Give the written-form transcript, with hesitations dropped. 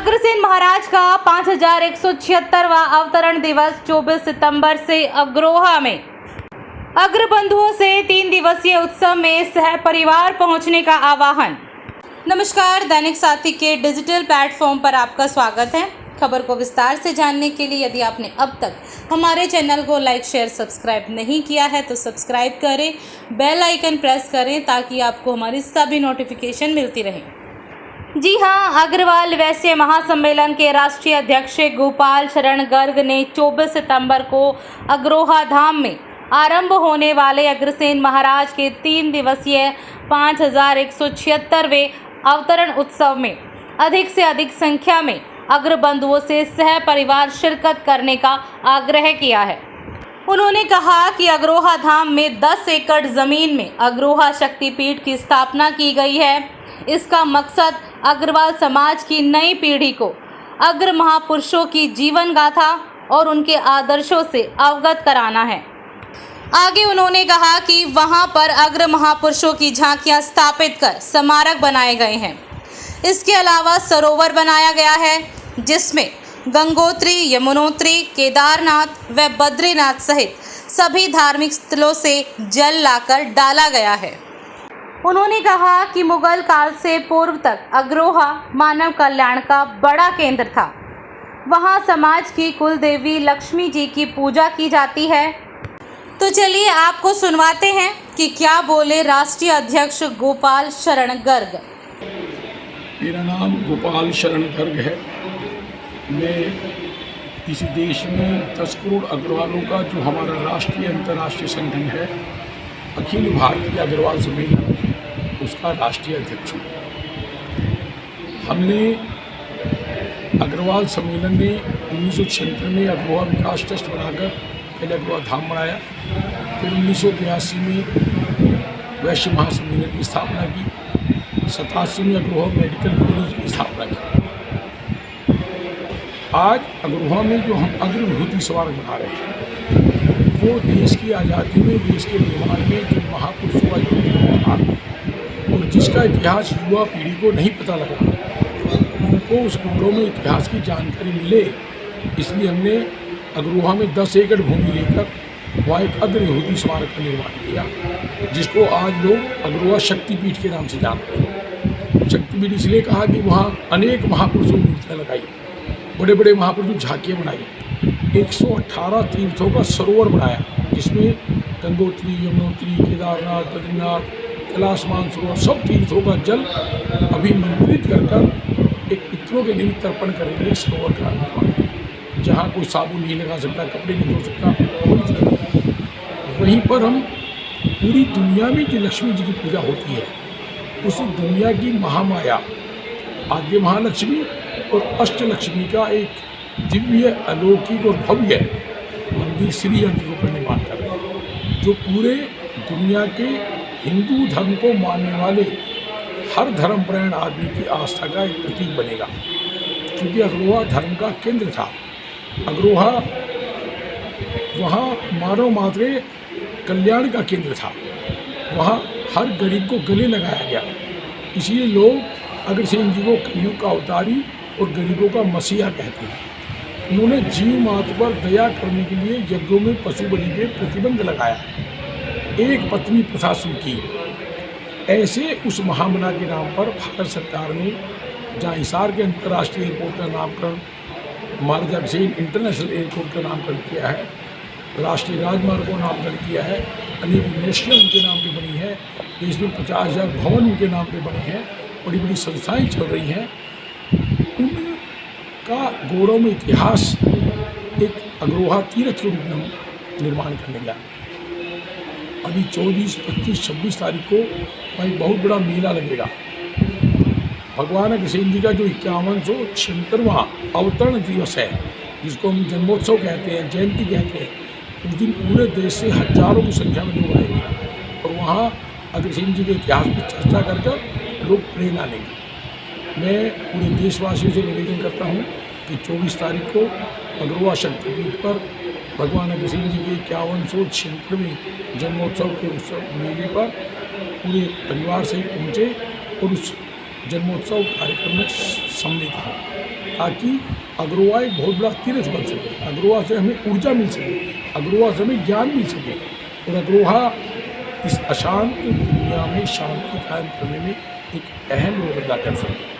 अग्रसेन महाराज का 5176वां अवतरण दिवस 24 सितंबर से अग्रोहा में अग्रबंधुओं से 3 दिवसीय उत्सव में सह परिवार पहुंचने का आह्वान। नमस्कार, दैनिक साथी के डिजिटल प्लेटफॉर्म पर आपका स्वागत है। खबर को विस्तार से जानने के लिए यदि आपने अब तक हमारे चैनल को लाइक, शेयर, सब्सक्राइब नहीं किया है तो सब्सक्राइब करें, बेल आइकन प्रेस करें ताकि आपको हमारी सभी नोटिफिकेशन मिलती रहे। जी हाँ, अग्रवाल वैश्य महासम्मेलन के राष्ट्रीय अध्यक्ष गोपाल शरण गर्ग ने 24 सितंबर को अग्रोहा धाम में आरंभ होने वाले अग्रसेन महाराज के 3 दिवसीय 5176वें अवतरण उत्सव में अधिक से अधिक संख्या में अग्रबंधुओं से सह परिवार शिरकत करने का आग्रह किया है। उन्होंने कहा कि अग्रोहा धाम में 10 एकड़ जमीन में अग्रोहा शक्तिपीठ की स्थापना की गई है। इसका मकसद अग्रवाल समाज की नई पीढ़ी को अग्र महापुरुषों की जीवन गाथा और उनके आदर्शों से अवगत कराना है। आगे उन्होंने कहा कि वहां पर अग्र महापुरुषों की झांकियां स्थापित कर स्मारक बनाए गए हैं। इसके अलावा सरोवर बनाया गया है जिसमें गंगोत्री, यमुनोत्री, केदारनाथ व बद्रीनाथ सहित सभी धार्मिक स्थलों से जल लाकर डाला गया है। उन्होंने कहा कि मुगल काल से पूर्व तक अग्रोहा मानव कल्याण का बड़ा केंद्र था। वहां समाज की कुल देवी लक्ष्मी जी की पूजा की जाती है। तो चलिए आपको सुनवाते हैं कि क्या बोले राष्ट्रीय अध्यक्ष गोपाल शरण गर्ग। मेरा नाम गोपाल शरण गर्ग है। मैं इस देश में 10 करोड़ अग्रवालों का जो हमारा राष्ट्रीय अंतर्राष्ट्रीय संगठन है, अखिल भारतीय अग्रवाल सम्मेलन, उसका राष्ट्रीय अध्यक्ष हूँ। हमने अग्रवाल सम्मेलन ने 1976 में अग्रोहा विकास ट्रस्ट बनाकर पहले अग्रोहा धाम बनाया। फिर 1982 में वैश्य महासम्मेलन की स्थापना की। 87 में अग्रोहा मेडिकल कॉलेज की स्थापना की। आज अग्रोहा में जो हम अग्र विभूति स्मारक बना रहे हैं वो देश की आज़ादी में, देश के निर्माण में जो महापुरुषों का योगदान रहा और जिसका इतिहास युवा पीढ़ी को नहीं पता लगा, उनको उस गौरव में इतिहास की जानकारी मिले, इसलिए हमने अग्रोहा में 10 एकड़ भूमि लेकर वहाँ एक अग्र विभूति स्मारक का निर्माण किया, जिसको आज लोग अग्रोहा शक्तिपीठ के नाम से जानते हैं। शक्तिपीठ इसलिए कहा कि वहाँ अनेक महापुरुषों की मूर्तियाँ लगाई, बड़े बड़े महापुरुषों झांकियाँ बनाई, 118 तीर्थों का सरोवर बनाया, जिसमें गंगोत्री, यमुनोत्री, केदारनाथ, बद्रीनाथ, कैलाश मानसरोवर सब तीर्थों का जल अभिमंत्रित कर एक पितरों के निमित्त तर्पण करके एक सरोवर का निर्माण किया, जहाँ कोई साबुन नहीं लगा सकता, कपड़े नहीं धो सकता। वहीं पर हम पूरी दुनिया में जो लक्ष्मी जी की पूजा होती है, उस दुनिया की महामाया आद्य महालक्ष्मी और अष्टलक्ष्मी का एक दिव्य, अलौकिक और भव्य मंदिर श्री यंत्र पर निर्माण कर रहे हैं, जो पूरे दुनिया के हिंदू धर्म को मानने वाले हर धर्मपरायण आदमी की आस्था का एक प्रतीक बनेगा। क्योंकि अग्रोहा धर्म का केंद्र था। अग्रोहा वहाँ मानव मात्र कल्याण का केंद्र था। वहाँ हर गरीब को गले लगाया गया। इसलिए लोग अग्रसेन जी को कलयुग का अवतारी और गरीबों का मसीहा कहते हैं। उन्होंने जीव मात्र पर दया करने के लिए यज्ञों में पशु बलि पे प्रतिबंध लगाया, एक पत्नी प्रथा शुरू की। ऐसे उस महामना के नाम पर भारत सरकार ने जहाँ हिसार के अंतर्राष्ट्रीय एयरपोर्ट का नामकरण महाराजा अग्रसेन इंटरनेशनल एयरपोर्ट का नामकरण किया है, राष्ट्रीय राजमार्ग का नामकरण किया है, अनेक यूनिवर्सिटियाँ उनके नाम पे बनी है, देश में 50,000 भवन उनके नाम पे बने हैं, बड़ी बड़ी संस्थाएँ चल रही हैं। उनका गौरव में इतिहास एक अग्रोहा तीर्थ के रूप में हम निर्माण करने जा रहे हैं। अभी 24, 25, 26 तारीख को वहाँ एक बहुत बड़ा मेला लगेगा। भगवान अग्रसेन जी का जो 5176वां अवतरण दिवस है, जिसको हम जन्मोत्सव कहते हैं, जयंती कहते हैं, उस दिन पूरे देश से हजारों की संख्या में लोग आएंगे और वहाँ अग्रसेन जी के इतिहास की चर्चा कर लोग प्रेरणा लेंगे। मैं पूरे देशवासियों से निवेदन करता हूँ कि 24 तारीख को अग्रोहा शक्तिपीठ पर भगवान अग्रसेन जी के 5176वें जन्मोत्सव के उत्सव मेले पर पूरे परिवार से पहुँचे और उस जन्मोत्सव कार्यक्रम में सम्मिलित हो, ताकि अग्रवा एक बहुत बड़ा तीर्थ बन सके, अग्रवा से हमें ऊर्जा मिल सके, अग्रवा से हमें ज्ञान मिल सके और अग्रवा इस अशांत दुनिया में शांति कायम करने में एक अहम रोल अदा कर सके।